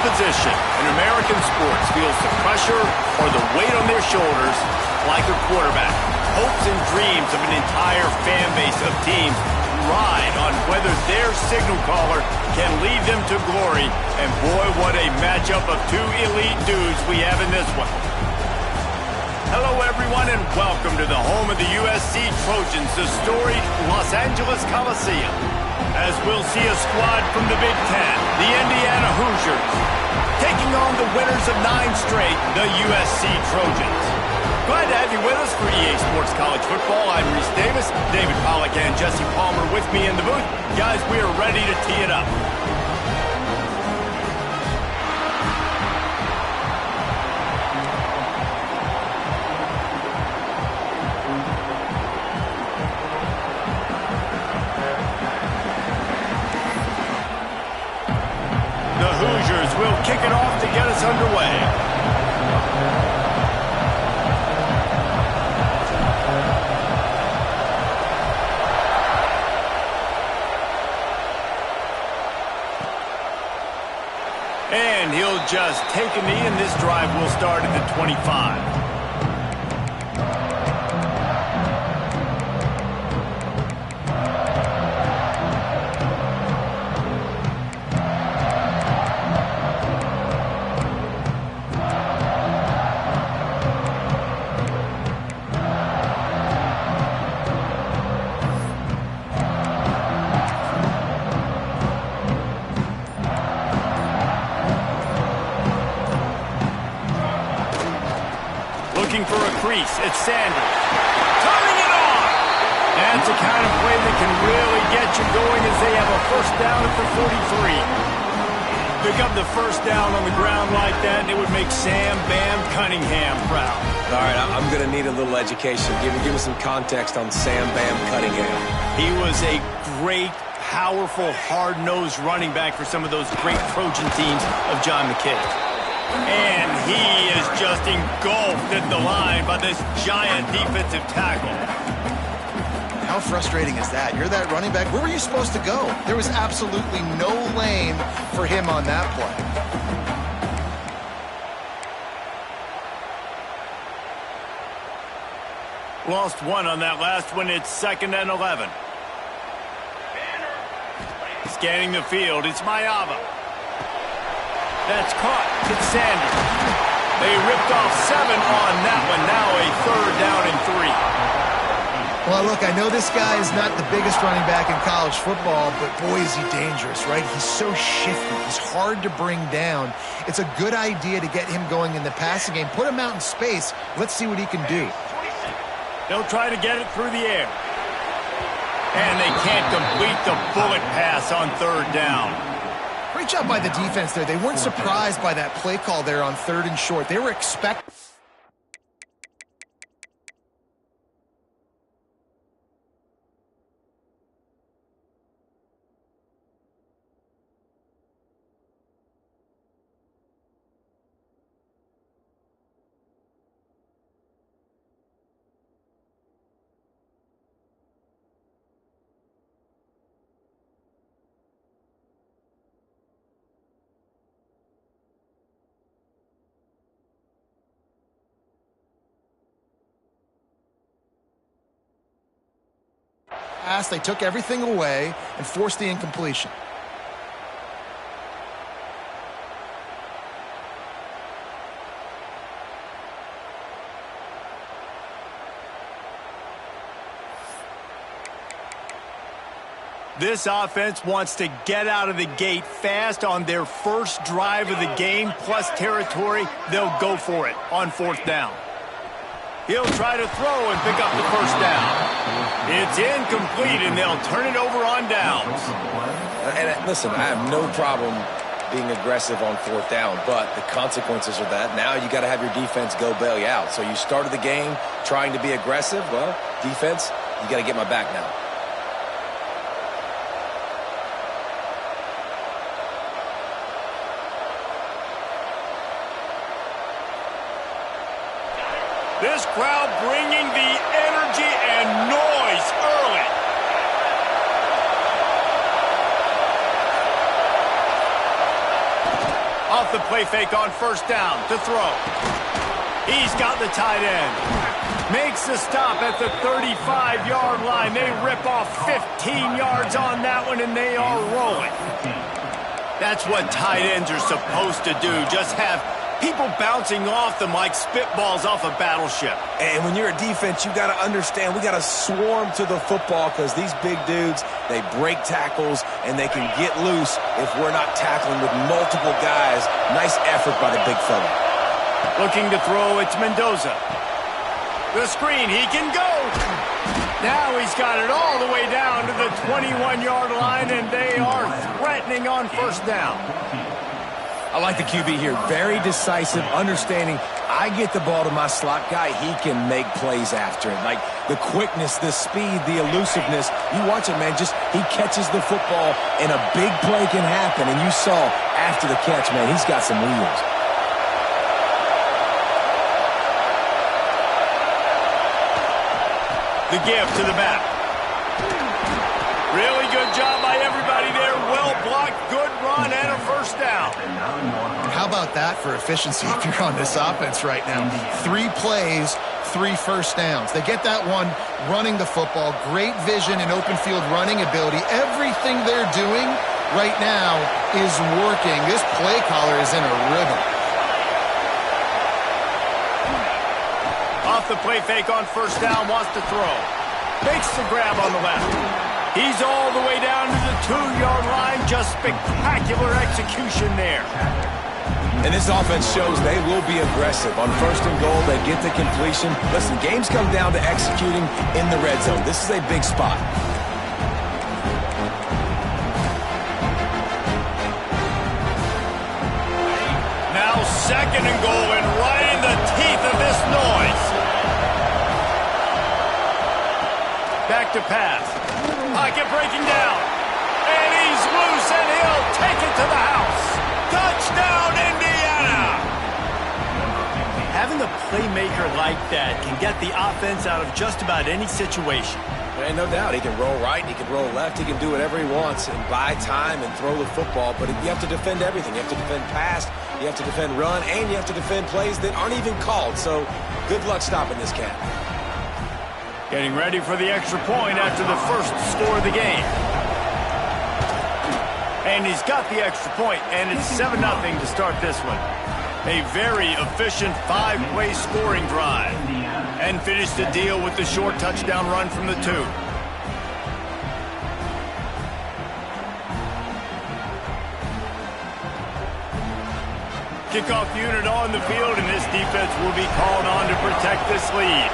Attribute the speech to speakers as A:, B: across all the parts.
A: position in American sports feels the pressure or the weight on their shoulders like a quarterback. Hopes and dreams of an entire fan base of teams ride on whether their signal caller can lead them to glory. And boy, what a matchup of two elite dudes we have in this one. Hello, everyone, and welcome to the home of the USC Trojans, the storied Los Angeles Coliseum. As we'll see a squad from the Big Ten, the Indiana Hoosiers, taking on the winners of 9 straight, the USC Trojans. Glad to have you with us for EA Sports College Football. I'm Reese Davis, David Pollack, and Jesse Palmer with me in the booth. Guys, we are ready to tee it up. The Hoosiers will kick it off to get us underway. And he'll just take a knee, and this drive will start at the 25. Looking for a crease, it's Sanders. Turning it on! That's the kind of play that can really get you going as they have a first down at the 43. Pick up the first down on the ground like that, and it would make Sam Bam Cunningham proud.
B: All right, I'm going to need a little education. Give me some context on Sam Bam Cunningham.
A: He was a great, powerful, hard-nosed running back for some of those great Trojan teams of John McKay. And he is just engulfed at the line by this giant defensive tackle.
C: How frustrating is that? You're that running back. Where were you supposed to go? There was absolutely no lane for him on that play.
A: Lost one on that last one. It's 2nd and 11. Scanning the field, it's Mayava. That's caught. It's Sanders. They ripped off 7 on that one. Now a 3rd down and 3.
C: Well, look, I know this guy is not the biggest running back in college football, but boy, is he dangerous, right? He's so shifty. He's hard to bring down. It's a good idea to get him going in the passing game. Put him out in space. Let's see what he can do.
A: They'll try to get it through the air. And they can't complete the bullet pass on 3rd down.
C: Great job by the defense there. They weren't surprised by that play call there on 3rd and short. They were expecting. They took everything away and forced the incompletion.
A: This offense wants to get out of the gate fast on their first drive of the game, plus territory. They'll go for it on 4th down. He'll try to throw and pick up the first down. It's incomplete, and they'll turn it over on downs.
B: And listen, I have no problem being aggressive on 4th down, but the consequences are that now you got to have your defense go bail you out. So you started the game trying to be aggressive. Well, defense, you got to get my back now.
A: This crowd bringing the energy and noise early. A Off the play fake on first down to throw. He's got the tight end. Makes the stop at the 35-yard line. They rip off 15 yards on that one, and they are rolling. That's what tight ends are supposed to do. Just have people bouncing off them like spitballs off a battleship.
B: And when you're a defense, you got to understand, we got to swarm to the football because these big dudes, they break tackles, and they can get loose if we're not tackling with multiple guys. Nice effort by the big fella.
A: Looking to throw, it's Mendoza. The screen, he can go. Now he's got it all the way down to the 21-yard line, and they are threatening on first down.
B: I like the QB here. Very decisive, understanding I get the ball to my slot guy, he can make plays after it. Like the quickness, the speed, the elusiveness. You watch it, man, just he catches the football, and a big play can happen. And you saw after the catch, man, he's got some wheels.
A: The give to the back. Really good job by everybody there. Well blocked, good run, and a first down.
C: How about that for efficiency if you're on this offense right now? 3 plays, 3 first downs. They get that one running the football. Great vision and open field running ability. Everything they're doing right now is working. This play caller is in a rhythm.
A: Off the play fake on first down, wants to throw. Makes the grab on the left. He's all the way down to the 2-yard line. Just spectacular execution there.
B: And this offense shows they will be aggressive. On first and goal, they get the completion. Listen, games come down to executing in the red zone. This is a big spot.
A: Now second and goal, and right in the teeth of this noise. Back to pass. Pocket breaking down. And he's loose, and he'll take it to the house. Touchdown, Indiana! Having a playmaker like that can get the offense out of just about any situation.
B: And no doubt, he can roll right, he can roll left, he can do whatever he wants and buy time and throw the football. But you have to defend everything. You have to defend pass, you have to defend run, and you have to defend plays that aren't even called. So good luck stopping this cat.
A: Getting ready for the extra point after the first score of the game. And he's got the extra point, and it's 7-0 to start this one. A very efficient 5-play scoring drive. And finished the deal with the short touchdown run from the 2. Kickoff unit on the field, and this defense will be called on to protect this lead.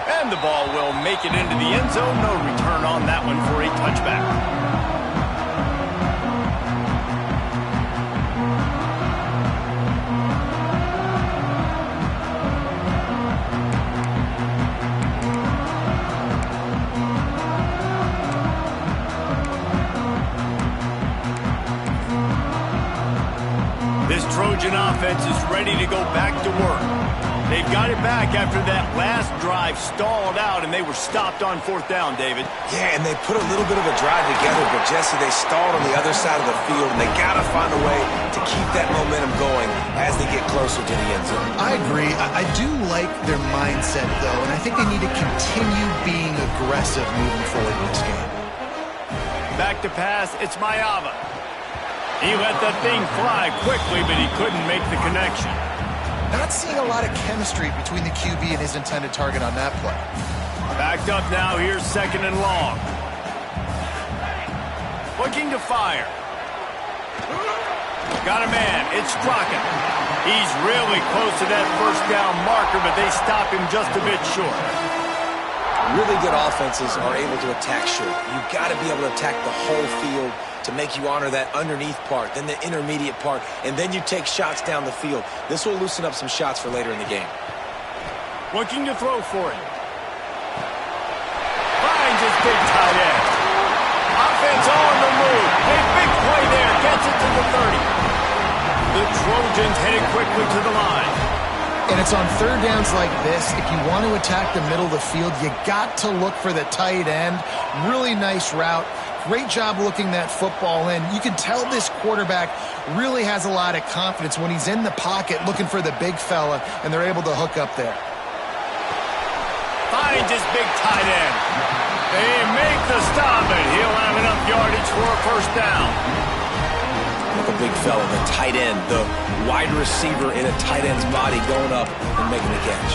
A: And the ball will make it into the end zone. No return on that one for a touchback. This Trojan offense is ready to go back to work. They've got it back after that last drive stalled out, and they were stopped on 4th down, David.
B: Yeah, and they put a little bit of a drive together, but Jesse, they stalled on the other side of the field, and they got to find a way to keep that momentum going as they get closer to the end zone.
C: I agree. I do like their mindset, though, and I think they need to continue being aggressive moving forward in this game.
A: Back to pass, it's Mayava. He let that thing fly quickly, but he couldn't make the connection.
C: Not seeing a lot of chemistry between the QB and his intended target on that play.
A: Backed up now, here's 2nd and long. Looking to fire. Got a man, it's Crockett. He's really close to that first down marker, but they stop him just a bit short.
B: Really good offenses are able to attack short. You've got to be able to attack the whole field to make you honor that underneath part, then the intermediate part, and then you take shots down the field. This will loosen up some shots for later in the game.
A: Looking to throw for it. Finds his big tight end. Offense on the move. A big play there. Gets it to the 30. The Trojans headed quickly to the line.
C: And it's on 3rd downs like this. If you want to attack the middle of the field, you got to look for the tight end. Really nice route. Great job looking that football in. You can tell this quarterback really has a lot of confidence when he's in the pocket looking for the big fella, and they're able to hook up there.
A: Finds his big tight end. They make the stop, and he'll have enough yardage for a first down.
B: The big fella, the tight end, the wide receiver in a tight end's body going up and making the catch.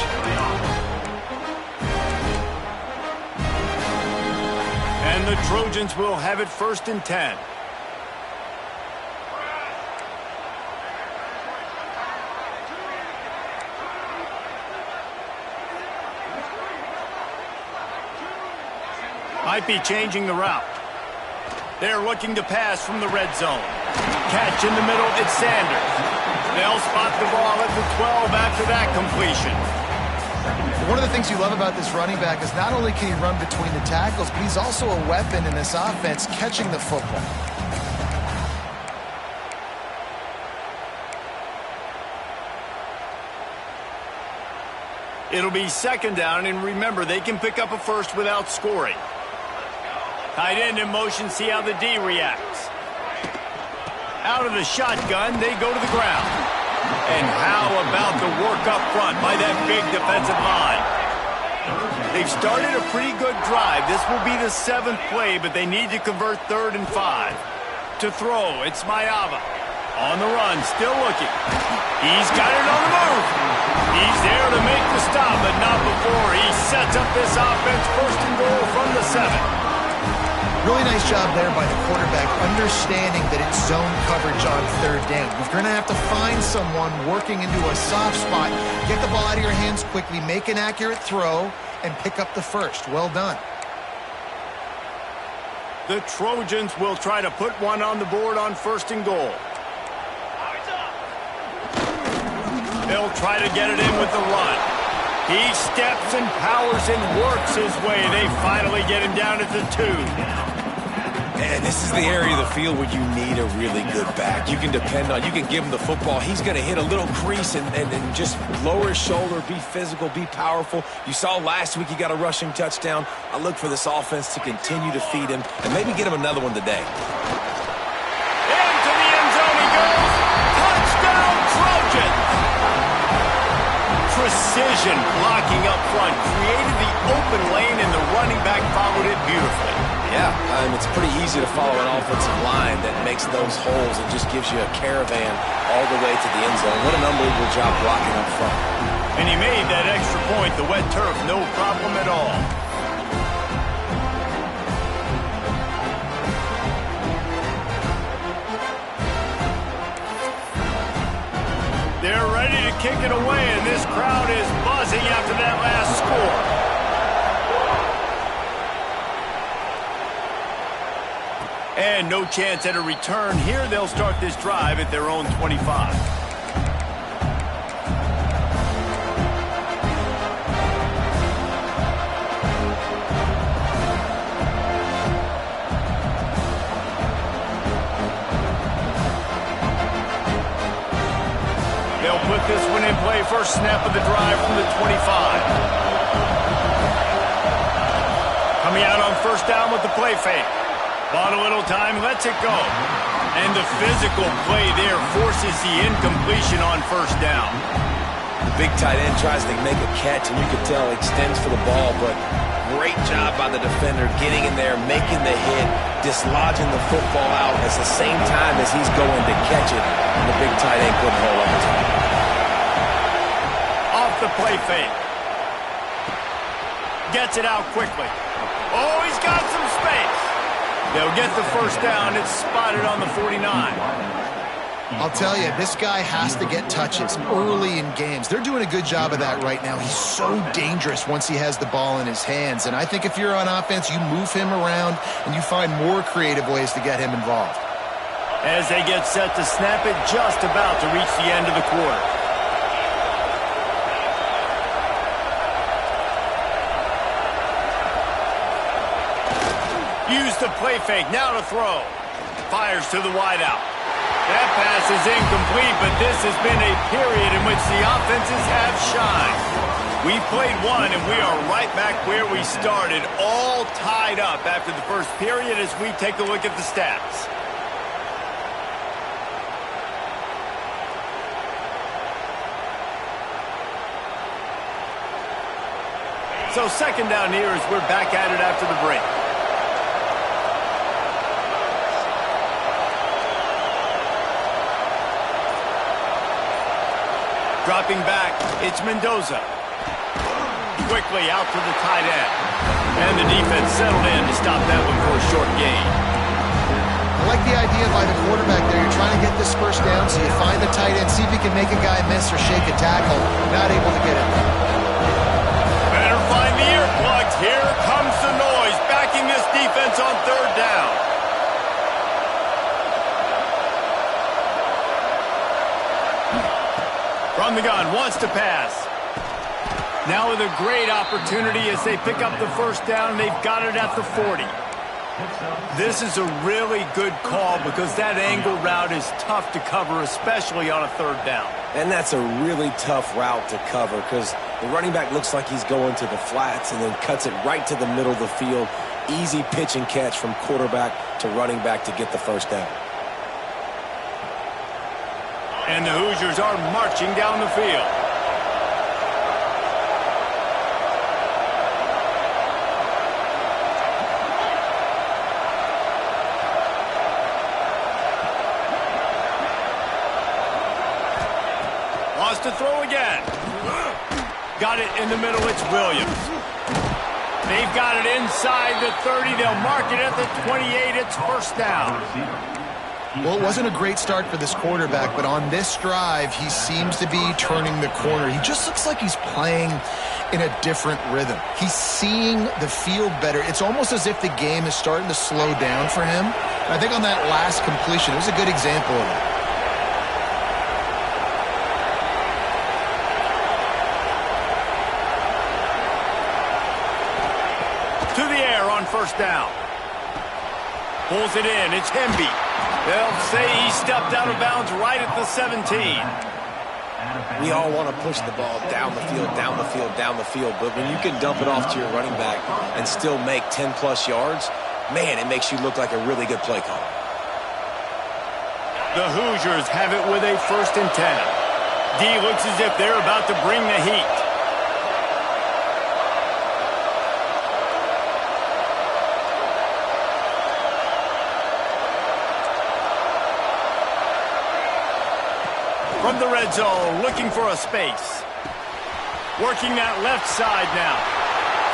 A: And the Trojans will have it 1st and 10. Might be changing the route. They're looking to pass from the red zone. Catch in the middle, it's Sanders. They'll spot the ball at the 12 after that completion.
C: One of the things you love about this running back is not only can he run between the tackles, but he's also a weapon in this offense catching the football.
A: It'll be 2nd down, and remember, they can pick up a first without scoring. Tight end in motion, see how the D reacts. Out of the shotgun, they go to the ground. And how about the work up front by that big defensive line? They've started a pretty good drive. This will be the 7th play, but they need to convert 3rd and 5. To throw, it's Mayava. On the run, still looking. He's got it on the move. He's there to make the stop, but not before he sets up this offense 1st and goal from the 7.
C: Really nice job there by the quarterback, understanding that it's zone coverage on 3rd down. You're going to have to find someone working into a soft spot, get the ball out of your hands quickly, make an accurate throw, and pick up the first. Well done.
A: The Trojans will try to put one on the board on 1st and goal. They'll try to get it in with the run. He steps and powers and works his way. They finally get him down at the 2.
B: And this is the area of the field where you need a really good back. You can depend on, you can give him the football. He's going to hit a little crease and just lower his shoulder, be physical, be powerful. You saw last week he got a rushing touchdown. I look for this offense to continue to feed him and maybe get him another one today.
A: Into the end zone he goes. Touchdown, Trojans! Precision blocking up front created the open lane, and the running back followed it beautifully.
B: Yeah, it's pretty easy to follow an offensive line that makes those holes and just gives you a caravan all the way to the end zone. What an unbelievable job blocking up front.
A: And he made that extra point, the wet turf, no problem at all. They're ready to kick it away, and this crowd is buzzing after that last score. And no chance at a return here. They'll start this drive at their own 25. They'll put this one in play. First snap of the drive from the 25. Coming out on 1st down with the play fake. Bought a little time, lets it go. And the physical play there forces the incompletion on 1st down.
B: The big tight end tries to make a catch, and you can tell extends for the ball, but great job by the defender getting in there, making the hit, dislodging the football out at the same time as he's going to catch it. And the big tight end couldn't hold up his own.
A: Off the play fake. Gets it out quickly. Oh, he's got some space. They'll get the 1st down. It's spotted on the 49.
C: I'll tell you, this guy has to get touches early in games. They're doing a good job of that right now. He's so dangerous once he has the ball in his hands. And I think if you're on offense, you move him around and you find more creative ways to get him involved.
A: As they get set to snap it, just about to reach the end of the quarter. Use the play fake, now to throw. Fires to the wideout. That pass is incomplete, but this has been a period in which the offenses have shined. We've played one, and we are right back where we started, all tied up after the first period as we take a look at the stats. So second down here as we're back at it after the break. Dropping back, it's Mendoza. Quickly out to the tight end. And the defense settled in to stop that one for a short gain.
C: I like the idea by the quarterback there. You're trying to get this first down, so you find the tight end, see if he can make a guy miss or shake a tackle. Not able to get it.
A: Better find the earplugs. Here comes the noise, backing this defense on third down. From the gun, wants to pass. Now with a great opportunity as they pick up the first down. They've got it at the 40. This is a really good call because that angle route is tough to cover, especially on a third down.
B: And that's a really tough route to cover because the running back looks like he's going to the flats and then cuts it right to the middle of the field. Easy pitch and catch from quarterback to running back to get the first down.
A: And the Hoosiers are marching down the field. Wants to throw again. Got it in the middle. It's Williams. They've got it inside the 30. They'll mark it at the 28. It's first down.
C: Well, it wasn't a great start for this quarterback, but on this drive, he seems to be turning the corner. He just looks like he's playing in a different rhythm. He's seeing the field better. It's almost as if the game is starting to slow down for him. And I think on that last completion, it was a good example of it.
A: To the air on first down. Pulls it in. It's Hemby. They'll say he stepped out of bounds right at the 17.
B: We all want to push the ball down the field, down the field, down the field. But when you can dump it off to your running back and still make 10-plus yards, man, it makes you look like a really good play call.
A: The Hoosiers have it with a 1st and 10. D looks as if they're about to bring the heat. From the red zone, looking for a space. Working that left side now.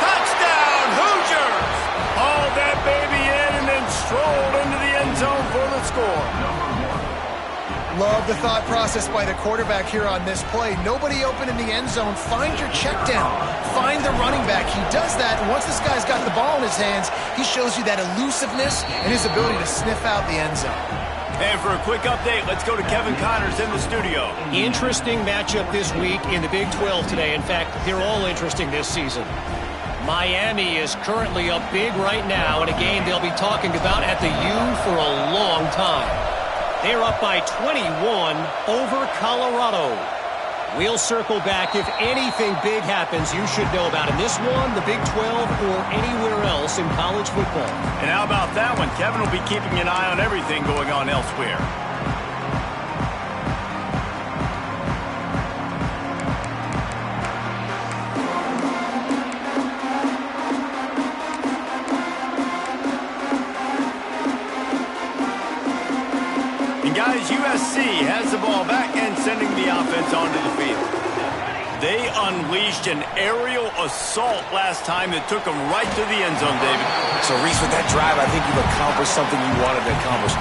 A: Touchdown, Hoosiers! Hauled that baby in and then strolled into the end zone for the score.
C: Love the thought process by the quarterback here on this play. Nobody open in the end zone. Find your check down. Find the running back. He does that, and once this guy's got the ball in his hands, he shows you that elusiveness and his ability to sniff out the end zone.
A: And for a quick update, let's go to Kevin Connors in the studio.
D: Interesting matchup this week in the Big 12 today. In fact, they're all interesting this season. Miami is currently up big right now in a game they'll be talking about at the U for a long time. They're up by 21 over Colorado. We'll circle back. If anything big happens, you should know about in this one, the Big 12, or anywhere else in college football.
A: And how about that one? Kevin will be keeping an eye on everything going on elsewhere. And guys, USC has the ball back and sending the offense onto the field. They unleashed an aerial assault last time that took them right to the end zone, David.
B: So, Reese, with that drive, I think you've accomplished something you wanted to accomplish.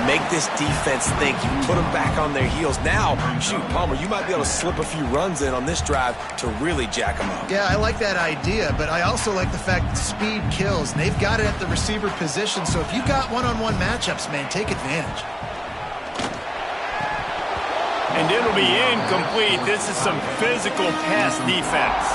B: Make this defense think. You put them back on their heels. Now, shoot, Palmer, you might be able to slip a few runs in on this drive to really jack them up.
C: Yeah, I like that idea, but I also like the fact that speed kills. And they've got it at the receiver position, so if you've got one-on-one matchups, man, take advantage.
A: And it'll be incomplete. This is some physical pass defense.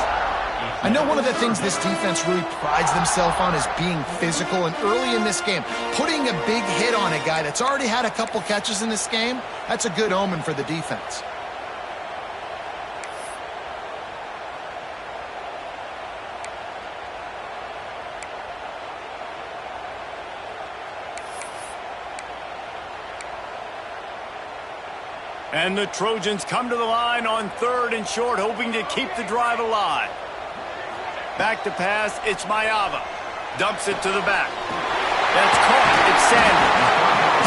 C: I know one of the things this defense really prides themselves on is being physical, and early in this game, putting a big hit on a guy that's already had a couple catches in this game, that's a good omen for the defense.
A: And the Trojans come to the line on 3rd and short, hoping to keep the drive alive. Back to pass, it's Mayava. Dumps it to the back. That's caught. It's Sanders.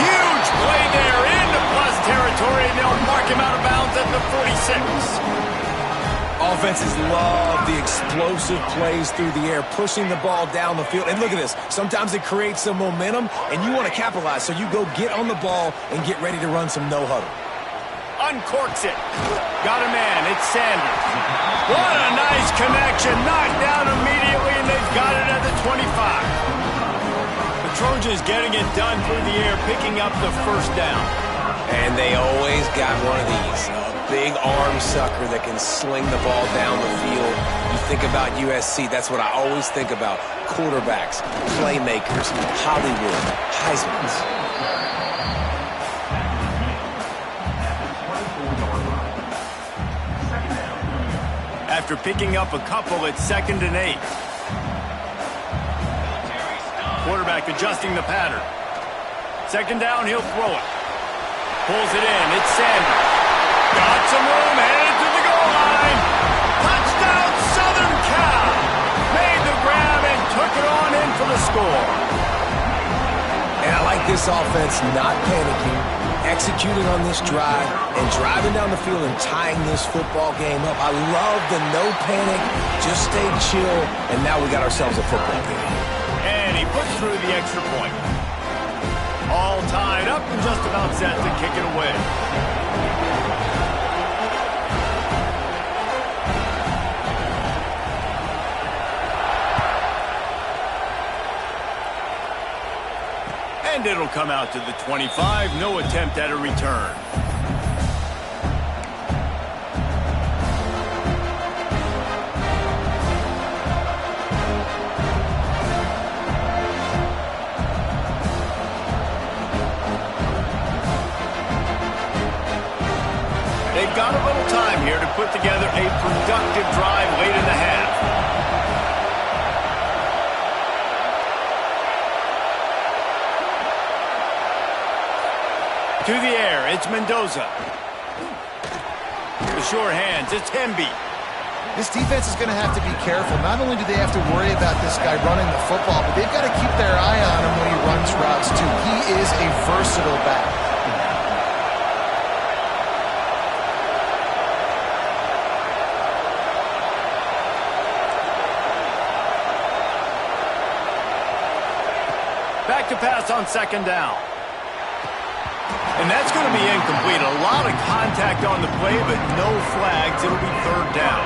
A: Huge play there into plus territory, and they'll mark him out of bounds at the 46.
B: Offenses love the explosive plays through the air, pushing the ball down the field. And look at this. Sometimes it creates some momentum, and you want to capitalize. So you go get on the ball and get ready to run some no-huddle.
A: Uncorks it. Got a man. It's Sanders. What a nice connection. Knocked down immediately, and they've got it at the 25. The Trojans getting it done through the air, picking up the first down.
B: And they always got one of these. Big arm sucker that can sling the ball down the field. You think about USC, that's what I always think about. Quarterbacks, playmakers, Hollywood, Heismans.
A: After picking up a couple, it's 2nd and 8. Quarterback adjusting the pattern. 2nd down, he'll throw it. Pulls it in, it's Sanders. Got some room, headed to the goal line. Touchdown, Southern Cal. Made the grab and took it on in for the score.
B: And I like this offense not panicking, executing on this drive, and driving down the field and tying this football game up. I love the no panic, just stay chill, and now we got ourselves a football game.
A: And he puts through the extra point. All tied up and just about set to kick it away. And it'll come out to the 25. No attempt at a return. They've got a little time here to put together a productive drive late in the half. To the air, it's Mendoza. The sure hands, it's Hemby.
C: This defense is going to have to be careful. Not only do they have to worry about this guy running the football, but they've got to keep their eye on him when he runs routes, too. He is a versatile back.
A: Back to pass on 2nd down. And that's going to be incomplete. A lot of contact on the play, but no flags. It'll be 3rd down.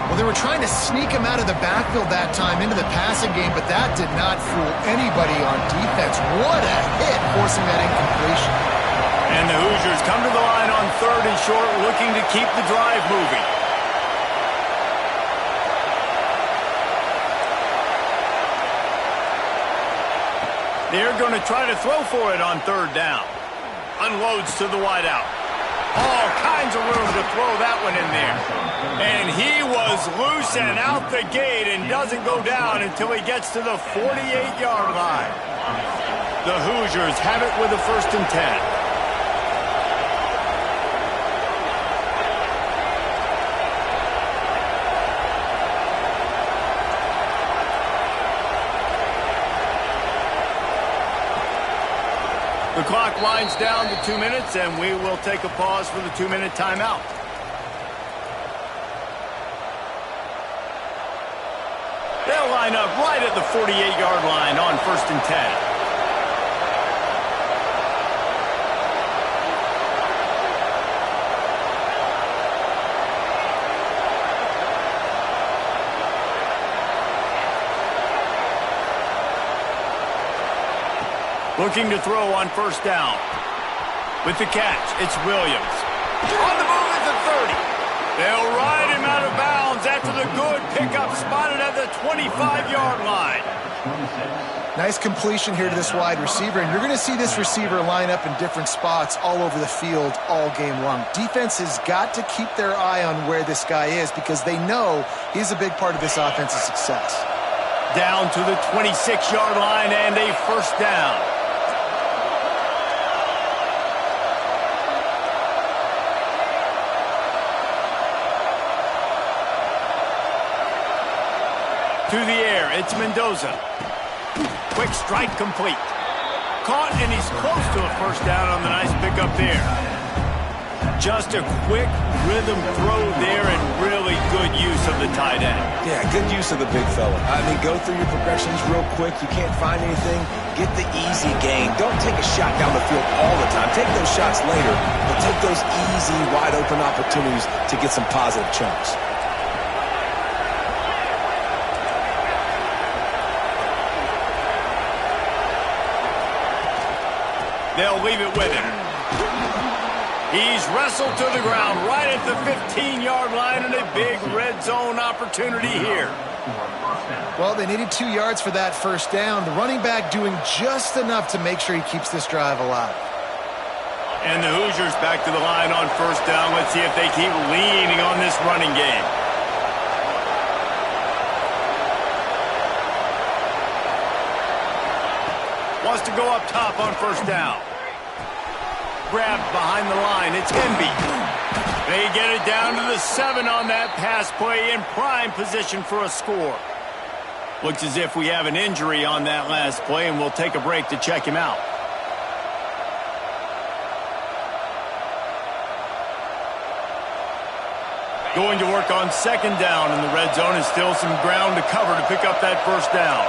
C: Well, they were trying to sneak him out of the backfield that time into the passing game, but that did not fool anybody on defense. What a hit, forcing that incompletion.
A: And the Hoosiers come to the line on 3rd and short, looking to keep the drive moving. They're going to try to throw for it on 3rd down. Unloads to the wideout. All kinds of room to throw that one in there. And he was loose and out the gate and doesn't go down until he gets to the 48-yard line. The Hoosiers have it with a 1st and 10. The clock winds down to 2 minutes, and we will take a pause for the 2-minute timeout. They'll line up right at the 48-yard line on 1st and 10. Looking to throw on 1st down. With the catch, it's Williams. On the move at the 30. They'll ride him out of bounds after the good pickup spotted at the 25-yard line.
C: Nice completion here to this wide receiver, and you're going to see this receiver line up in different spots all over the field all game long. Defense has got to keep their eye on where this guy is because they know he's a big part of this offense's success.
A: Down to the 26-yard line and a 1st down. It's Mendoza. Quick strike complete. Caught, and he's close to a first down on the nice pickup there. Just a quick rhythm throw there and really good use of the tight end.
B: Yeah, good use of the big fella. I mean, go through your progressions real quick. You can't find anything. Get the easy gain. Don't take a shot down the field all the time. Take those shots later, but take those easy, wide-open opportunities to get some positive chunks.
A: They'll leave it with him. He's wrestled to the ground right at the 15-yard line, and a big red zone opportunity here.
C: Well, they needed 2 yards for that first down. The running back doing just enough to make sure he keeps this drive alive.
A: And the Hoosiers back to the line on first down. Let's see if they keep leaning on this running game. Wants to go up top on first down. Grabbed behind the line. It's Hemby. They get it down to the 7 on that pass play, in prime position for a score. Looks as if we have an injury on that last play, and we'll take a break to check him out. Going to work on second down in the red zone, and still some ground to cover to pick up that first down.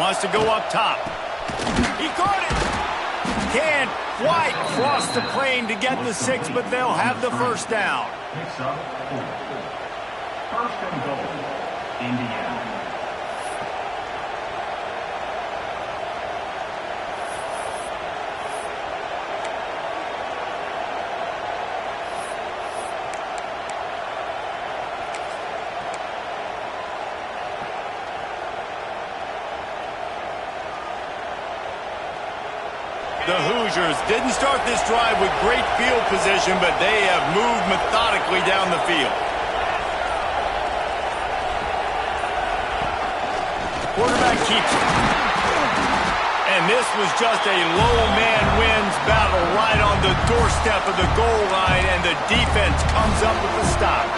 A: Wants to go up top. He caught it. Can't quite cross the plane to get the 6, but they'll have the first down.
E: First and goal, Indiana.
A: The Hoosiers didn't start this drive with great field position, but they have moved methodically down the field. Quarterback keeps it. And this was just a low man wins battle right on the doorstep of the goal line, and the defense comes up with the stop.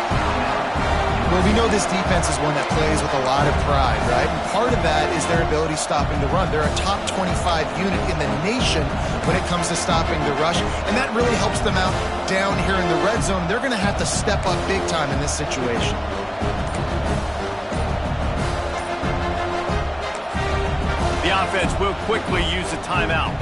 C: Well, we know this defense is one that plays with a lot of pride, right? And part of that is their ability stopping the run. They're a top 25 unit in the nation when it comes to stopping the rush, and that really helps them out down here in the red zone. They're going to have to step up big time in this situation.
A: The offense will quickly use a timeout.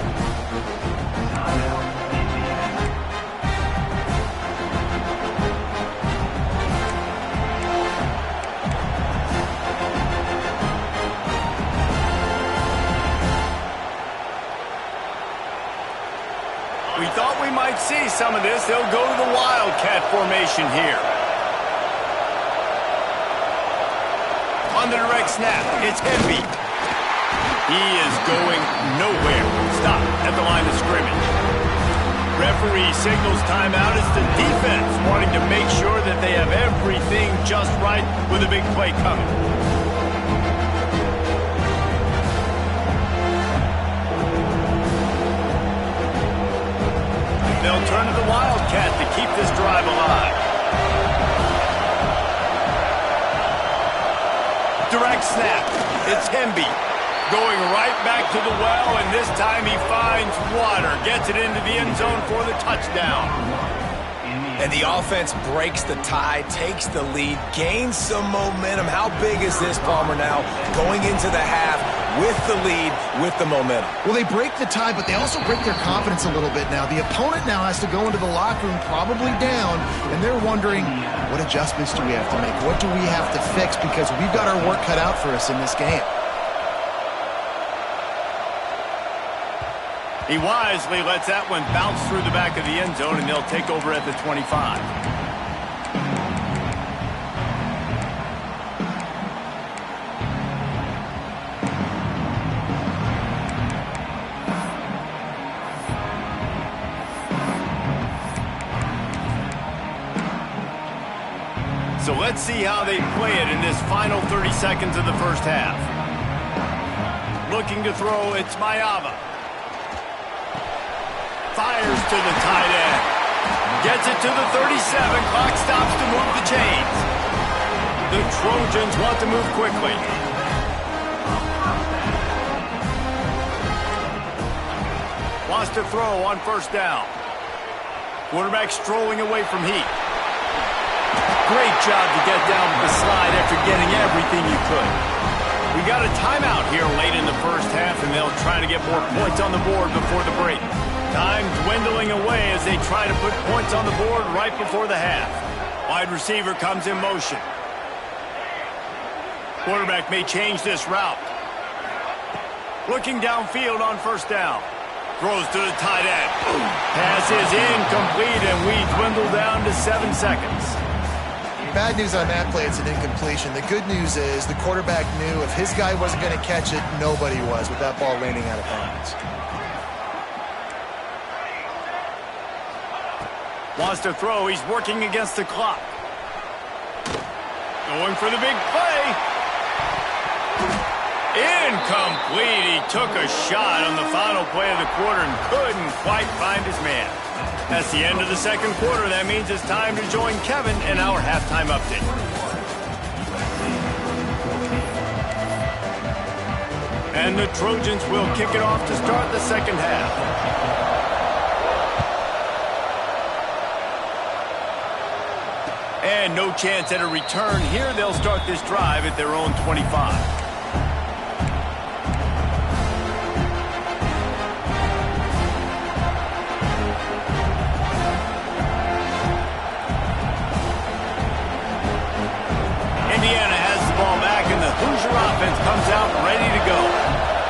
A: We thought we might see some of this. They'll go to the Wildcat formation here. On the direct snap, it's Hemby. He is going nowhere. Stop at the line of scrimmage. Referee signals timeout as the defense wanting to make sure that they have everything just right with a big play coming. They'll turn to the Wildcat to keep this drive alive. Direct snap. It's Hemby. Going right back to the well, and this time he finds water. Gets it into the end zone for the touchdown.
B: And the offense breaks the tie, takes the lead, gains some momentum. How big is this, Palmer, now? Going into the half with the lead, with the momentum.
C: Well, they break the tie, but they also break their confidence a little bit now. The opponent now has to go into the locker room probably down, and they're wondering, what adjustments do we have to make? What do we have to fix? Because we've got our work cut out for us in this game.
A: He wisely lets that one bounce through the back of the end zone, and they'll take over at the 25. So let's see how they play it in this final 30 seconds of the first half. Looking to throw, it's Mayava. fires to the tight end. Gets it to the 37. Clock stops to move the chains. The Trojans want to move quickly. Wants to throw on first down. Quarterback strolling away from heat. Great job to get down with the slide after getting everything you could. We got a timeout here late in the first half, and they'll try to get more points on the board before the break. Time dwindling away as they try to put points on the board right before the half. Wide receiver comes in motion. Quarterback may change this route. Looking downfield on first down. Throws to the tight end. Pass is incomplete, and we dwindle down to 7 seconds.
C: Bad news on that play, it's an incompletion. The good news is the quarterback knew if his guy wasn't going to catch it, nobody was with that ball landing out of bounds.
A: Wants to throw. He's working against the clock. Going for the big play. Incomplete. He took a shot on the final play of the quarter and couldn't quite find his man. That's the end of the second quarter. That means it's time to join Kevin in our halftime update. And the Trojans will kick it off to start the second half. And no chance at a return here. They'll start this drive at their own 25. Hoosier offense comes out ready to go.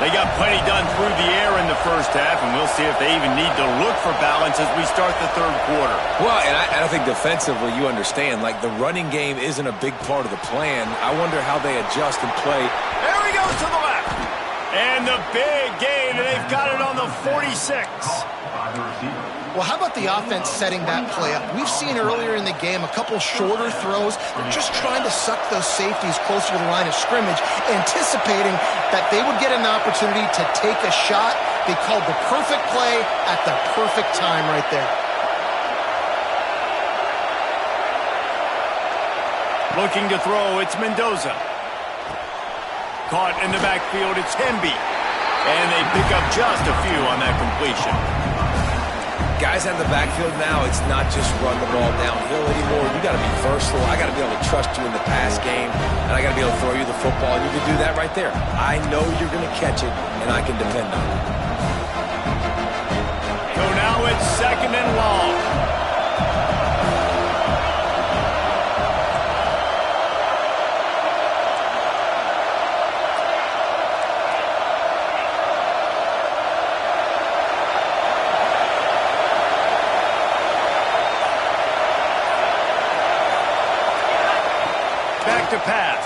A: They got plenty done through the air in the first half, and we'll see if they even need to look for balance as we start the third quarter.
B: Well, and I think defensively you understand, like the running game isn't a big part of the plan. I wonder how they adjust and play.
A: There he goes to the left. And the big gain, and they've got it on the 46.
C: Well, how about the offense setting that play up? We've seen earlier in the game a couple shorter throws. They're just trying to suck those safeties closer to the line of scrimmage, anticipating that they would get an opportunity to take a shot. They called the perfect play at the perfect time right there.
A: Looking to throw, it's Mendoza. Caught in the backfield, it's Hemby. And they pick up just a few on that completion.
B: Guys out of the backfield now, it's not just run the ball downhill anymore. You got to be versatile. I got to be able to trust you in the pass game, and I got to be able to throw you the football, and you can do that right there. I know you're going to catch it, and I can depend on it.
A: So now it's second and long. To pass.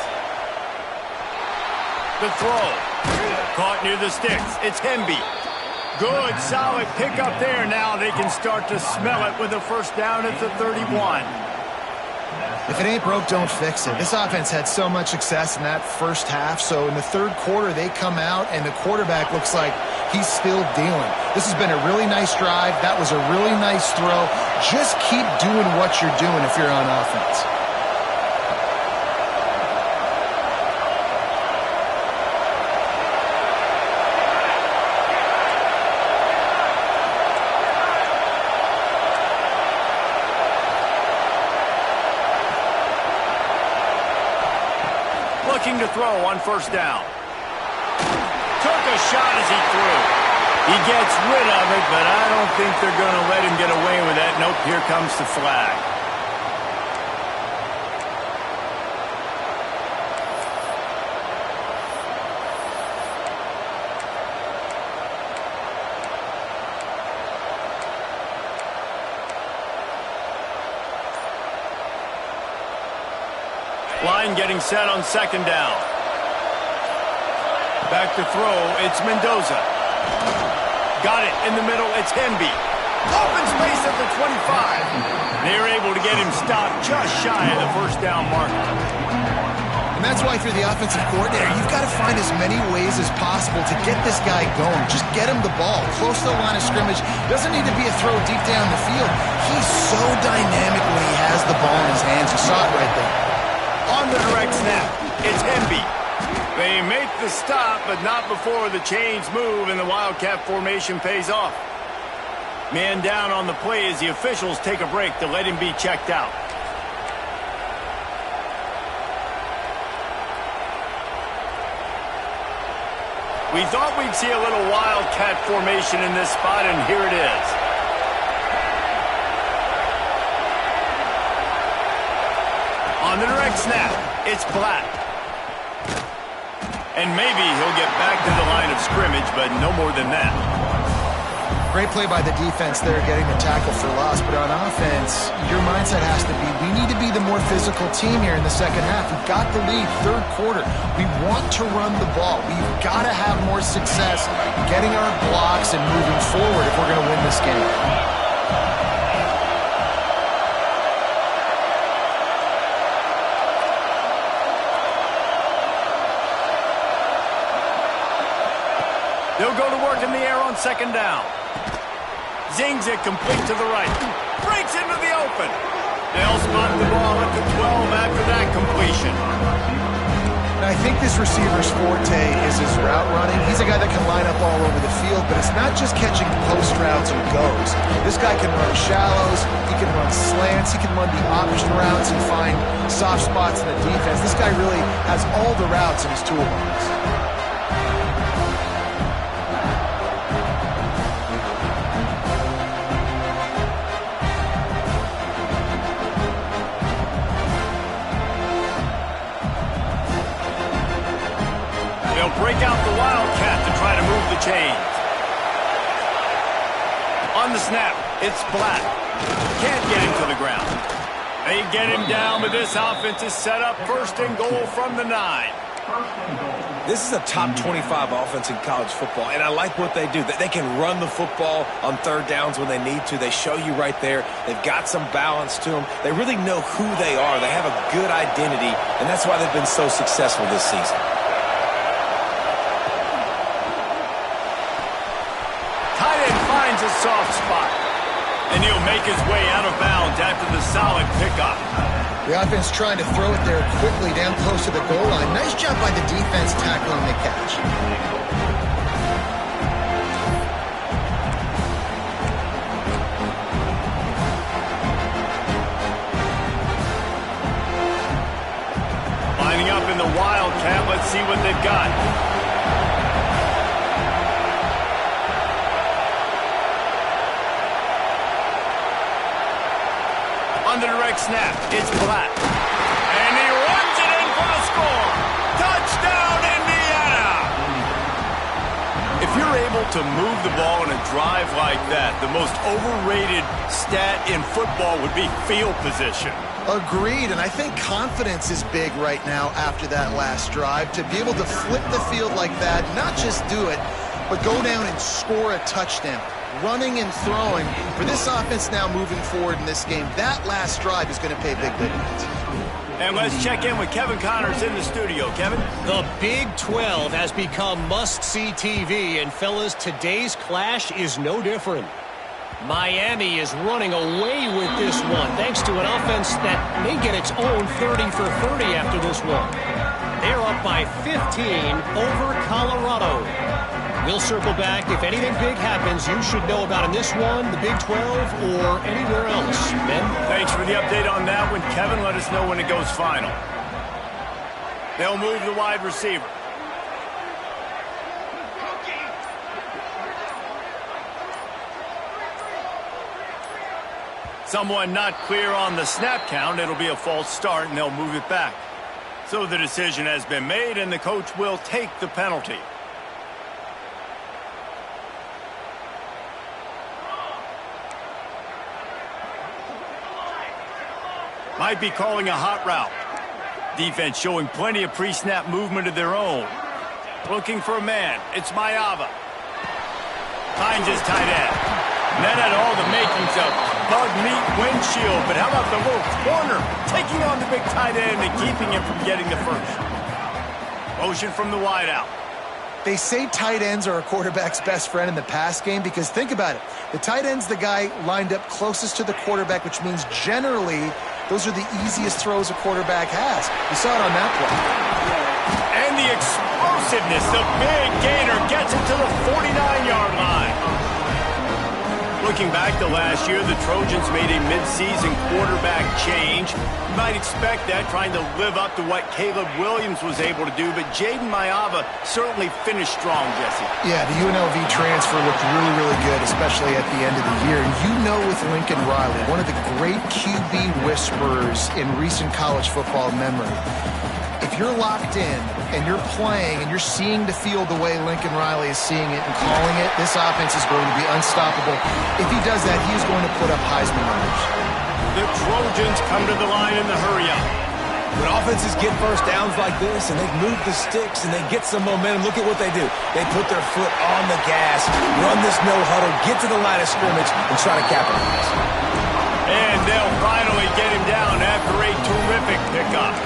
A: The throw. Caught near the sticks. It's Hemby. Good, solid pickup there. Now they can start to smell it with a first down at the 31.
C: If it ain't broke, don't fix it. This offense had so much success in that first half, so in the third quarter they come out and the quarterback looks like he's still dealing. This has been a really nice drive. That was a really nice throw. Just keep doing what you're doing if you're on offense.
A: Looking to throw on first down. Took a shot as he threw. He gets rid of it, but I don't think they're going to let him get away with that. Nope, here comes the flag. Line getting set on second down. Back to throw, it's Mendoza. Got it in the middle, it's Hemby. Open space at the 25. They're able to get him stopped just shy of the first down marker.
C: And that's why through the offensive coordinator, you've got to find as many ways as possible to get this guy going. Just get him the ball close to the line of scrimmage. Doesn't need to be a throw deep down the field. He's so dynamic when he has the ball in his hands. You saw it right there.
A: On the direct snap, it's Hemby. They make the stop, but not before the chains move and the Wildcat formation pays off. Man down on the play as the officials take a break to let him be checked out. We thought we'd see a little Wildcat formation in this spot, and here it is. On the direct snap, it's Black. And maybe he'll get back to the line of scrimmage, but no more than that.
C: Great play by the defense there, getting the tackle for loss. But on offense, your mindset has to be, we need to be the more physical team here in the second half. We've got the lead, third quarter. We want to run the ball. We've got to have more success getting our blocks and moving forward if we're going to win this game.
A: They'll go to work in the air on second down. Zings it complete to the right. Breaks into the open. They'll spot the ball at the 12 after that completion.
C: And I think this receiver's forte is his route running. He's a guy that can line up all over the field, but it's not just catching post routes and goes. This guy can run shallows, he can run slants, he can run the option routes and find soft spots in the defense. This guy really has all the routes in his toolbox.
A: Break out the Wildcat to try to move the chains. On the snap, it's Black. Can't get him to the ground. They get him down, but this offense is set up first and goal from the 9.
B: This is a top 25 offense in college football, and I like what they do. They can run the football on third downs when they need to. They show you right there. They've got some balance to them. They really know who they are. They have a good identity, and that's why they've been so successful this season.
A: A soft spot, and he'll make his way out of bounds after the solid pickup.
C: The offense trying to throw it there quickly down close to the goal line. Nice job by the defense tackling the catch.
A: Lining up in the Wildcat, let's see what they've got. On the direct snap, it's Black. And he runs it in for the score. Touchdown, Indiana! If you're able to move the ball in a drive like that, the most overrated stat in football would be field position.
C: Agreed, and I think confidence is big right now after that last drive. To be able to flip the field like that, not just do it, but go down and score a touchdown. Running and throwing. For this offense now moving forward in this game, that last drive is going to pay big dividends.
A: And let's check in with Kevin Connors in the studio. Kevin?
D: The Big 12 has become must-see TV, and fellas, today's clash is no different. Miami is running away with this one, thanks to an offense that may get its own 30 for 30 after this one. They're up by 15 over Colorado. We'll circle back. If anything big happens, you should know about in this one, the Big 12, or anywhere else. Ben?
A: Thanks for the update on that one, Kevin. Let us know when it goes final. They'll move the wide receiver. Someone not clear on the snap count. It'll be a false start, and they'll move it back. So the decision has been made, and the coach will take the penalty. Might be calling a hot route. Defense showing plenty of pre-snap movement of their own. Looking for a man. It's Mayava. Finds his tight end. That had all the makings of bug meat windshield. But how about the little corner taking on the big tight end and keeping him from getting the first? Motion from the wideout.
C: They say tight ends are a quarterback's best friend in the pass game because think about it. The tight end's the guy lined up closest to the quarterback, which means generally those are the easiest throws a quarterback has. You saw it on that play.
A: And the explosiveness, the big gainer gets it to the 49-yard line. Looking back to last year, the Trojans made a midseason quarterback change. You might expect that, trying to live up to what Caleb Williams was able to do, but Jaden Mayava certainly finished strong, Jesse.
C: Yeah, the UNLV transfer looked really, really good, especially at the end of the year. And you know with Lincoln Riley, one of the great QB whisperers in recent college football memory, if you're locked in and you're playing and you're seeing the field the way Lincoln Riley is seeing it and calling it, this offense is going to be unstoppable. If he does that, he is going to put up Heisman numbers.
A: The Trojans come to the line in the hurry-up.
B: When offenses get first downs like this and they move the sticks and they get some momentum, look at what they do. They put their foot on the gas, run this no-huddle, get to the line of scrimmage, and try to capitalize.
A: And they'll finally get him down after a terrific pickup.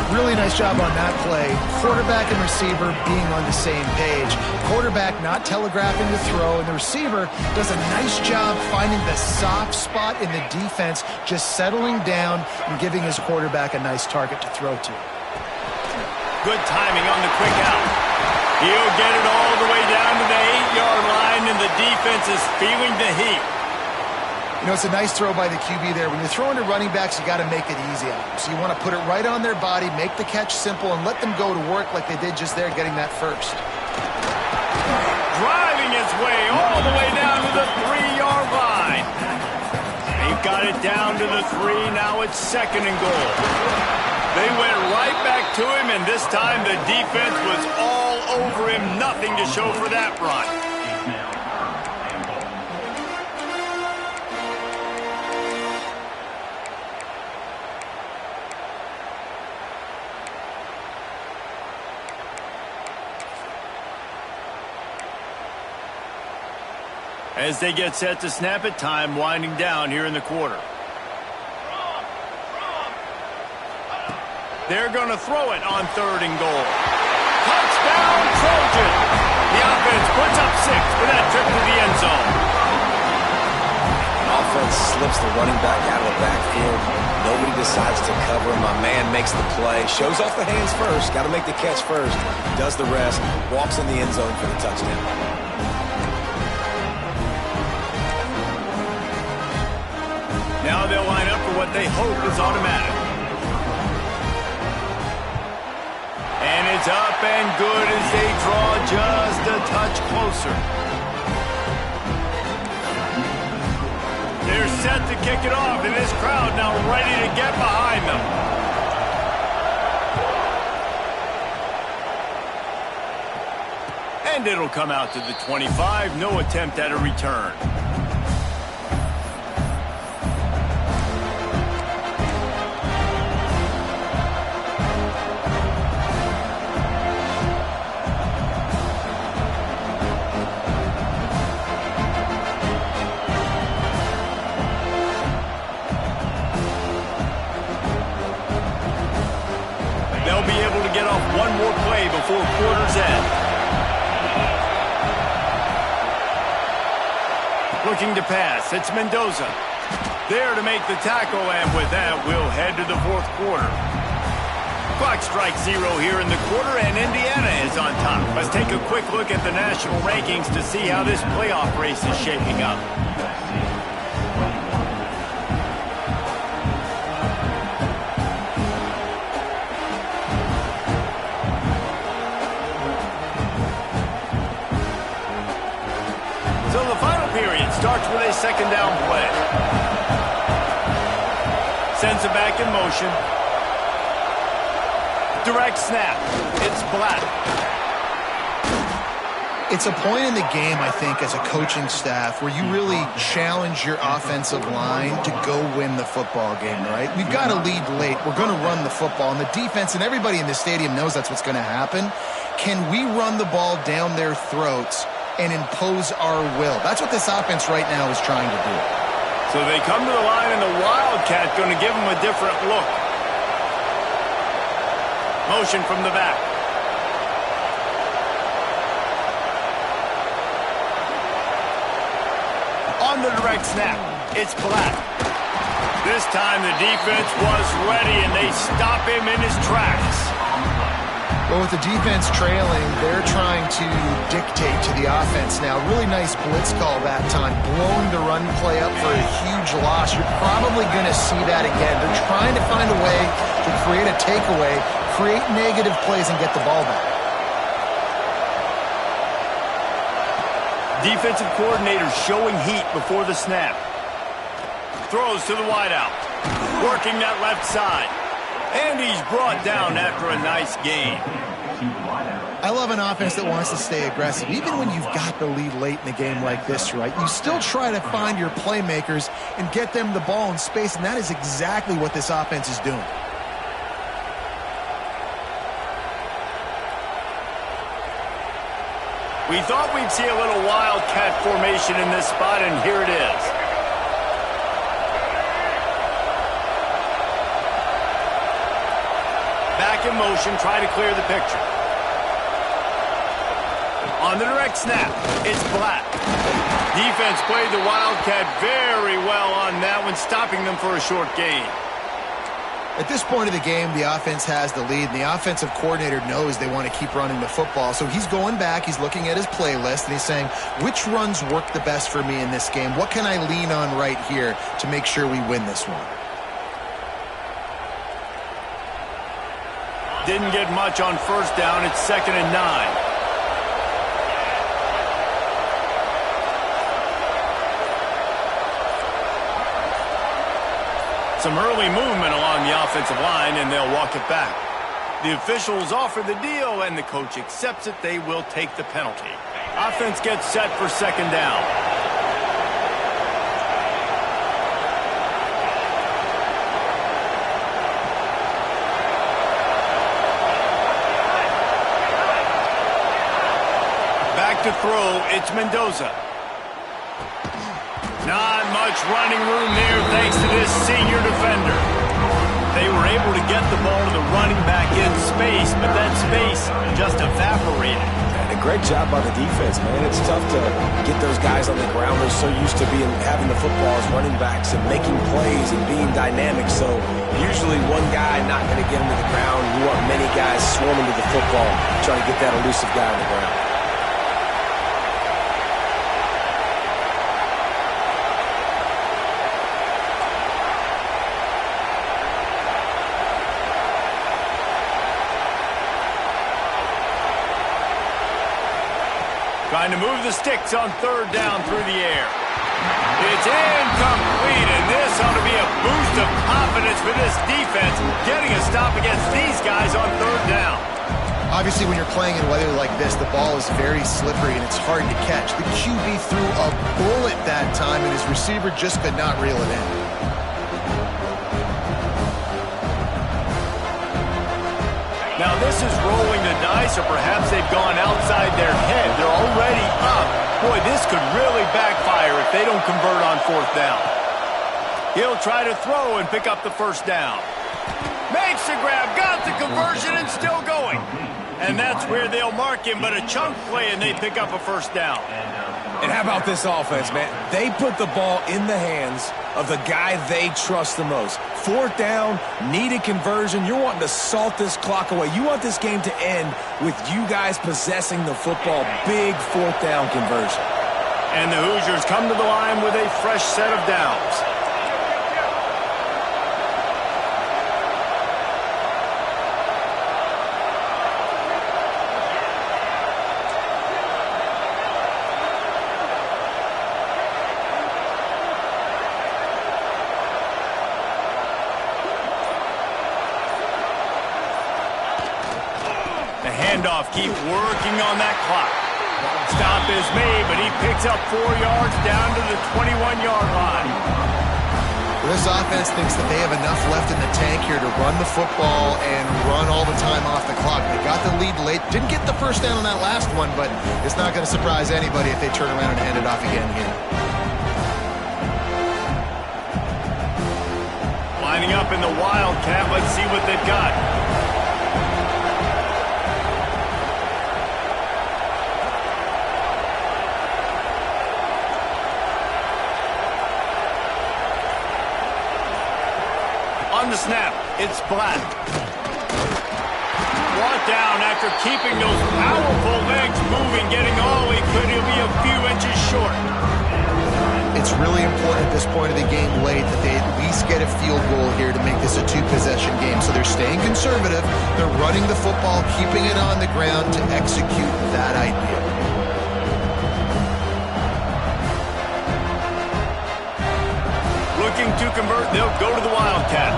C: Really nice job on that play. Quarterback and receiver being on the same page. Quarterback not telegraphing the throw, and the receiver does a nice job finding the soft spot in the defense, just settling down and giving his quarterback a nice target to throw to.
A: Good timing on the quick out. He'll get it all the way down to the 8-yard line, and the defense is feeling the heat.
C: You know, it's a nice throw by the QB there. When you're throwing to running backs, you got to make it easy on them. So you want to put it right on their body, make the catch simple, and let them go to work like they did just there, getting that first.
A: Driving his way all the way down to the 3-yard line. He got it down to the 3. Now it's 2nd and goal. They went right back to him, and this time the defense was all over him. Nothing to show for that run. As they get set to snap it, time winding down here in the quarter. They're going to throw it on 3rd and goal. Touchdown, Trojan! The offense puts up 6 for that trip to the end zone.
B: Offense slips the running back out of the backfield. Nobody decides to cover him. My man makes the play. Shows off the hands first. Got to make the catch first. Does the rest. Walks in the end zone for the touchdown.
A: Now they'll line up for what they hope is automatic. And it's up and good as they draw just a touch closer. They're set to kick it off, and this crowd now ready to get behind them. And it'll come out to the 25. No attempt at a return. They'll be able to get off one more play before quarter's end. Looking to pass, it's Mendoza. There to make the tackle, and with that, we'll head to the 4th quarter. Clock strikes 0 here in the quarter, and Indiana is on top. Let's take a quick look at the national rankings to see how this playoff race is shaping up. So the final period starts with a 2nd down play. Sends it back in motion. Direct snap. It's Black.
C: It's a point in the game, I think, as a coaching staff where you really challenge your offensive line to go win the football game, right? We've got to lead late. We're going to run the football, and the defense and everybody in the stadium knows that's what's going to happen. Can we run the ball down their throats and impose our will? That's what this offense right now is trying to do.
A: So they come to the line, and the Wildcat going to give them a different look. Motion from the back. On the direct snap, it's Black. This time the defense was ready, and they stop him in his tracks.
C: Well, with the defense trailing, they're trying to dictate to the offense now. Really nice blitz call that time, blowing the run play up for a huge loss. You're probably going to see that again. They're trying to find a way to create a takeaway, create negative plays, and get the ball back.
A: Defensive coordinator showing heat before the snap. Throws to the wideout. Working that left side. And he's brought down after a nice gain.
C: I love an offense that wants to stay aggressive. Even when you've got the lead late in a game like this, right, you still try to find your playmakers and get them the ball in space, and that is exactly what this offense is doing.
A: We thought we'd see a little wildcat formation in this spot, and here it is. Back in motion, try to clear the picture. On the direct snap, it's Black. Defense played the wildcat very well on that one, stopping them for a short gain.
C: At this point of the game, the offense has the lead, and the offensive coordinator knows they want to keep running the football. So he's going back, he's looking at his playlist, and he's saying, which runs work the best for me in this game? What can I lean on right here to make sure we win this one?
A: Didn't get much on first down. It's 2nd and 9. Some early movement along the offensive line, and they'll walk it back. The officials offer the deal, and the coach accepts it. They will take the penalty. Offense gets set for 2nd down. Back to throw, it's Mendoza. Not much running room there thanks to this senior defender. They were able to get the ball to the running back in space, but that space just evaporated.
B: And a great job by the defense, man. It's tough to get those guys on the ground. They're so used to having the football as running backs and making plays and being dynamic. So usually one guy not going to get him to the ground. You want many guys swarming to the football, trying to get that elusive guy on the ground.
A: Trying to move the sticks on 3rd down through the air. It's incomplete, and this ought to be a boost of confidence for this defense, getting a stop against these guys on 3rd down.
C: Obviously, when you're playing in weather like this, the ball is very slippery and it's hard to catch. The QB threw a bullet that time, and his receiver just could not reel it in.
A: Now this is rolling the dice, or perhaps they've gone outside their head. They're already up. Boy, this could really backfire if they don't convert on 4th down. He'll try to throw and pick up the 1st down. Makes the grab, got the conversion, and still going. And that's where they'll mark him, but a chunk play, and they pick up a 1st down.
B: And how about this offense, man? They put the ball in the hands of the guy they trust the most. 4th down, needed conversion. You're wanting to salt this clock away. You want this game to end with you guys possessing the football. Big 4th down conversion.
A: And the Hoosiers come to the line with a fresh set of downs. Handoff, keep working on that clock. Stop is made, but he picks up 4 yards down to the 21-yard line.
C: This offense thinks that they have enough left in the tank here to run the football and run all the time off the clock. They got the lead late. Didn't get the 1st down on that last one, but it's not going to surprise anybody if they turn around and hand it off again here.
A: Lining up in the Wildcat. Let's see what they've got. It's Black. Brought down after keeping those powerful legs moving, getting all he could. He'll be a few inches short.
C: It's really important at this point of the game late that they at least get a field goal here to make this a two-possession game. So they're staying conservative. They're running the football, keeping it on the ground to execute that idea.
A: Looking to convert, they'll go to the Wildcat.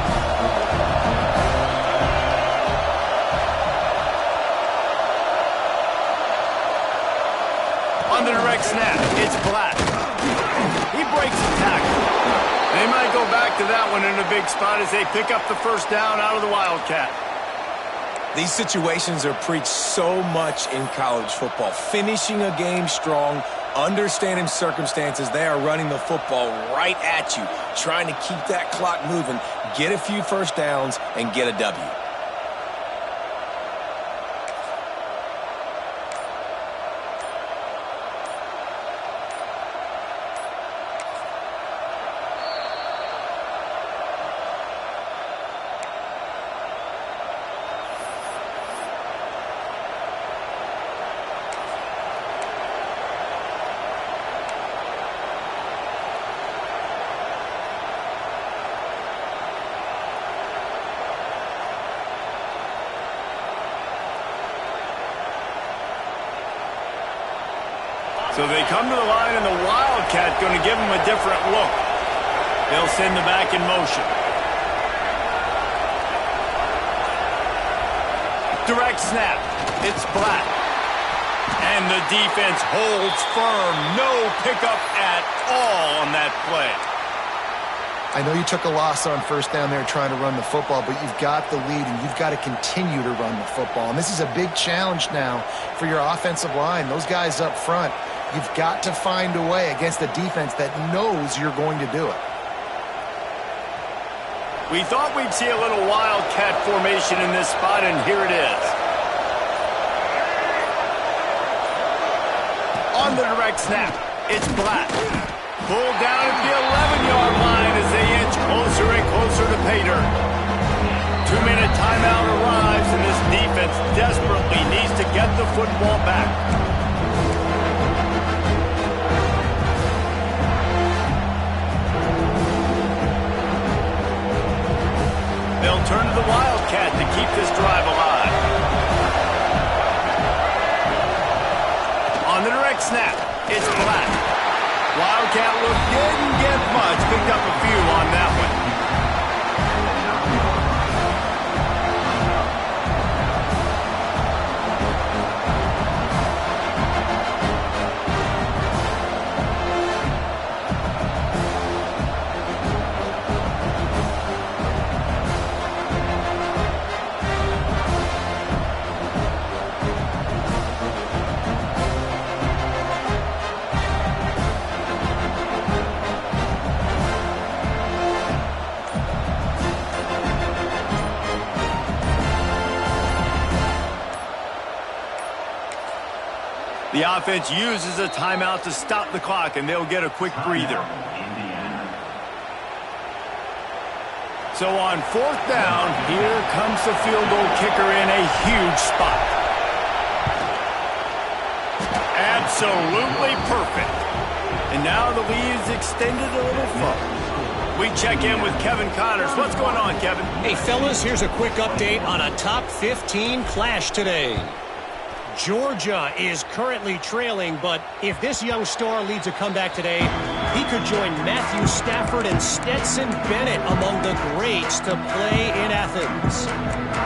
A: On the direct snap, it's Black. He breaks the tackle. They might go back to that one in a big spot as they pick up the first down out of the Wildcat.
B: These situations are preached so much in college football. Finishing a game strong, understanding circumstances. They are running the football right at you, trying to keep that clock moving, get a few first downs, and get a W.
A: So they come to the line, and the Wildcat going to give them a different look. They'll send the back in motion. Direct snap. It's Black. And the defense holds firm. No pickup at all on that play.
C: I know you took a loss on first down there trying to run the football, but you've got the lead, and you've got to continue to run the football. And this is a big challenge now for your offensive line. Those guys up front, you've got to find a way against a defense that knows you're going to do it.
A: We thought we'd see a little Wildcat formation in this spot, and here it is. On the direct snap, it's Black. Pulled down at the 11-yard line as they inch closer and closer to pay dirt. 2-minute timeout arrives, and this defense desperately needs to get the football back. They'll turn to the Wildcat to keep this drive alive. On the direct snap, it's Black. Wildcat look didn't get much. Picked up a few on that one. The offense uses a timeout to stop the clock, and they'll get a quick breather. So on fourth down, here comes the field goal kicker in a huge spot. Absolutely perfect. And now the lead is extended a little further. We check in with Kevin Connors. What's going on, Kevin?
D: Hey, fellas, here's a quick update on a top 15 clash today. Georgia is currently trailing, but if this young star leads a comeback today, he could join Matthew Stafford and Stetson Bennett among the greats to play in Athens.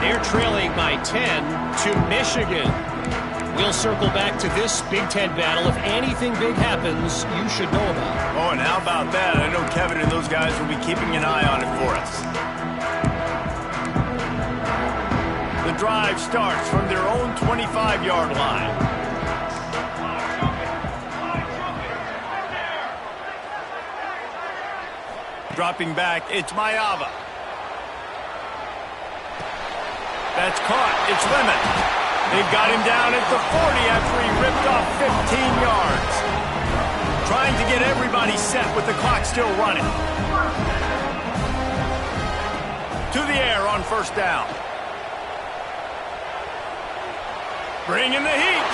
D: They're trailing by 10 to Michigan. We'll circle back to this Big Ten battle. If anything big happens, you should know about.
A: Oh, and how about that? I know Kevin and those guys will be keeping an eye on it for us. The drive starts from their own 25-yard line. Dropping back, it's Mayava. That's caught. It's Lemon. They've got him down at the 40 after he ripped off 15 yards. Trying to get everybody set with the clock still running. To the air on first down. Bringing the heat.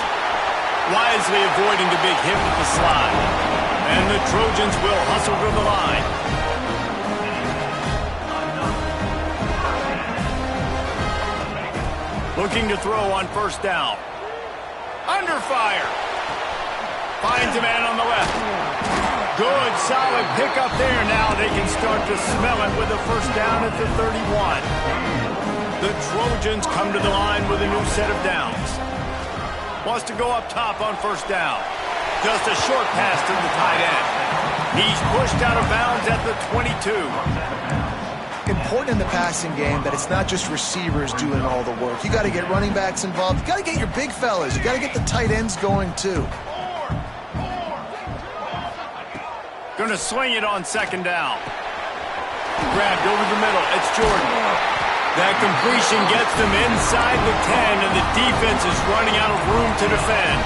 A: Wisely avoiding the big hit with the slide. And the Trojans will hustle to the line. Looking to throw on first down. Under fire. Finds a man on the left. Good, solid pickup there. Now they can start to smell it with a first down at the 31. The Trojans come to the line with a new set of downs. Wants to go up top on first down. Just a short pass to the tight end. He's pushed out of bounds at the 22.
C: Important in the passing game that it's not just receivers doing all the work. You got to get running backs involved. You got to get your big fellas. You got to get the tight ends going too.
A: Going to swing it on second down. Grabbed over the middle. It's Jordan. That completion gets them inside the 10, and the defense is running out of room to defend.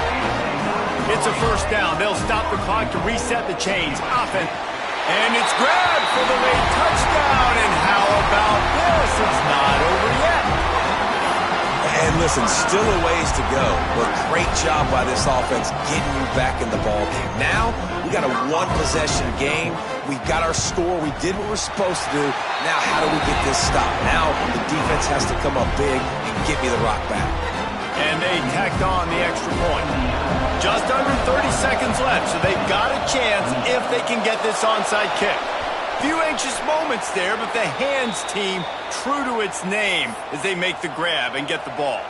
A: It's a first down. They'll stop the clock to reset the chains. Offense. And it's grabbed for the late touchdown. And how about this? It's not over yet.
B: And listen, still a ways to go, but great job by this offense getting you back in the ball game. Now, we got a one-possession game. We got our score. We did what we're supposed to do. Now, how do we get this stopped? Now, the defense has to come up big and get me the rock back.
A: And they tacked on the extra point. Just under 30 seconds left, so they've got a chance if they can get this onside kick. Few anxious moments there, but the hands team true to its name as they make the grab and get the ball.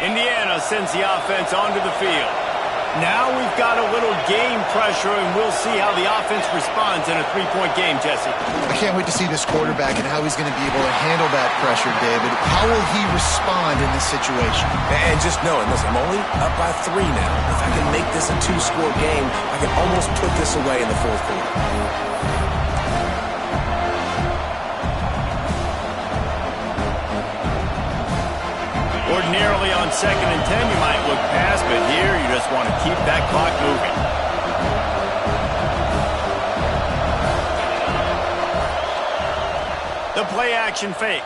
A: Indiana sends the offense onto the field. Now we've got a little game pressure, and we'll see how the offense responds in a three-point game, Jesse.
C: I can't wait to see this quarterback and how he's going to be able to handle that pressure, David. How will he respond in this situation?
B: And just knowing, listen, I'm only up by 3 now. If I can make this a 2-score game, I can almost put this away in the fourth quarter.
A: Ordinarily on 2nd and 10, you might look past, but here you just want to keep that clock moving. The play-action fake.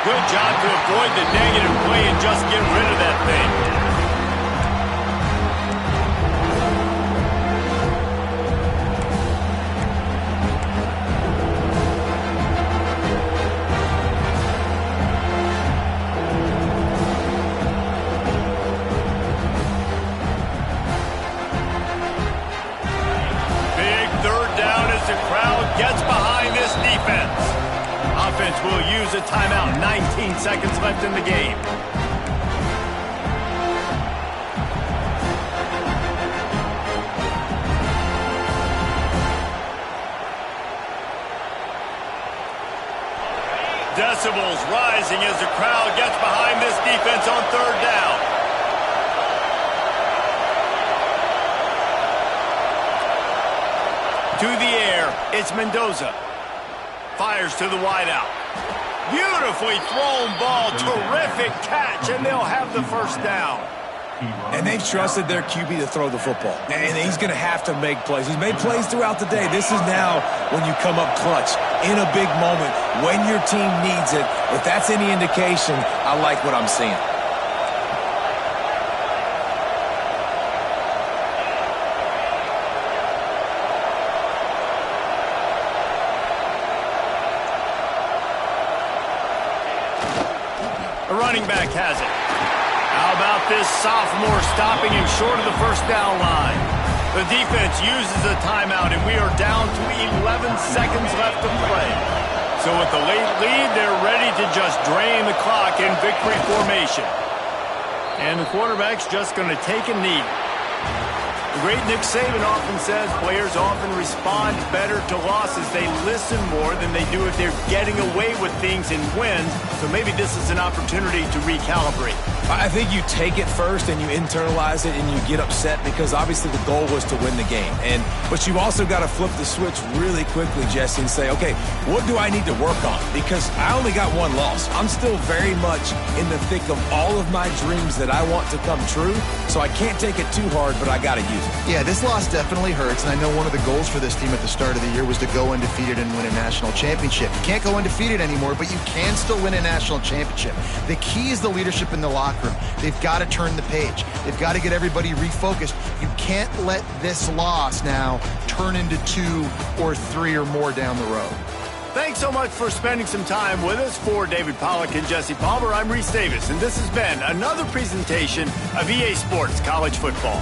A: Good job to avoid the negative play and just get rid of that thing. Gets behind this defense. Offense will use a timeout. 19 seconds left in the game. Decibels rising as the crowd gets behind this defense on third down. To the air, it's Mendoza. Fires to the wideout. Beautifully thrown ball, terrific catch, and they'll have the first down.
B: And they've trusted their QB to throw the football. And he's going to have to make plays. He's made plays throughout the day. This is now when you come up clutch in a big moment when your team needs it. If that's any indication, I like what I'm seeing.
A: The running back has it. How about this sophomore stopping him short of the first down line? The defense uses a timeout, and we are down to 11 seconds left to play. So with the late lead, they're ready to just drain the clock in victory formation. And the quarterback's just going to take a knee. The great Nick Saban often says players often respond better to losses. They listen more than they do if they're getting away with things in wins. So maybe this is an opportunity to recalibrate.
B: I think you take it first and you internalize it and you get upset because obviously the goal was to win the game. But you've also got to flip the switch really quickly, Jesse, and say, okay, what do I need to work on? Because I only got one loss. I'm still very much in the thick of all of my dreams that I want to come true. So I can't take it too hard, but I got to use it.
C: Yeah, this loss definitely hurts, and I know one of the goals for this team at the start of the year was to go undefeated and win a national championship. You can't go undefeated anymore, but you can still win a national championship. The key is the leadership in the locker room. They've got to turn the page. They've got to get everybody refocused. You can't let this loss now turn into 2 or 3 or more down the road.
A: Thanks so much for spending some time with us. For David Pollack and Jesse Palmer, I'm Reese Davis, and this has been another presentation of EA Sports College Football.